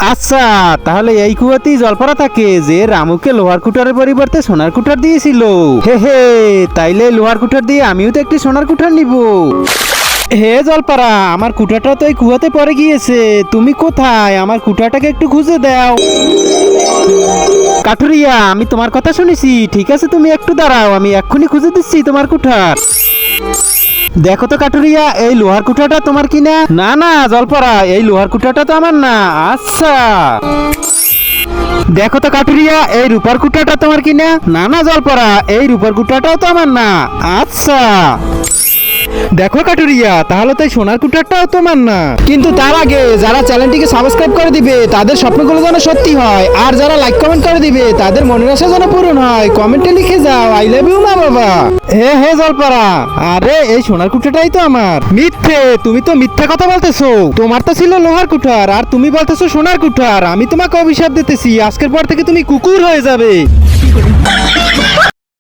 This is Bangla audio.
আচ্ছা, তাহলে এই কুয়াতেই জলপরা থাকে যে রামুকে লোহার কুঠারের পরিবর্তে সোনার কুঠার দিয়েছিল। হে হে, তাইলে লোহার কুঠার দিয়ে আমিও তো একটি সোনার কুঠার নিব। হে জলপারা, আমার কুঠারটা তো এই কুয়াতে পড়ে গিয়েছে। তুমি কোথায়? আমার কুঠারটাকে একটু খুঁজে দাও। কাঠুরিয়া, আমি তোমার কথা শুনেছি। ঠিক আছে, তুমি একটু দাঁড়াও, আমি এক্ষুনি খুঁজে দিচ্ছি তোমার কুঠার। দেখো তো কাঠুরিয়া, এই লোহার কুঠারটা তোমার কিনা? না না জলপরা, এই লোহার কুঠারটা তো আমার না। আচ্ছা, দেখো তো কাঠুরিয়া, এই রূপার কুঠারটা তোমার কিনা? না না জলপরা, এই রূপার কুঠারটাও তো আমার না। আচ্ছা, দেখো কাটুরিয়া, তাহলে তো এই সোনার কুঠারটাও তোমার না। কিন্তু তার আগে যারা চ্যানেলটিকে সাবস্ক্রাইব করে দিবে তাদের স্বপ্নগুলো যেন সত্যি হয়, আর যারা লাইক কমেন্ট করে দিবে তাদের মনের আশা যেন পূরণ হয়, কমেন্টে লিখে যাও আই লাভ ইউ মা বাবা। হে হে জলপারা, আরে এই সোনার কুঠারটাই তো আমার। মিথ্যে, তুমি তো মিথ্যে কথা বলতেছো। তোমার তো ছিল লোহার কুঠার আর তুমি বলতেছো সোনার কুঠার। আমি তোমাকে অভিশাপ দিতেছি, আজকের পর থেকে তুমি কুকুর হয়ে যাবে।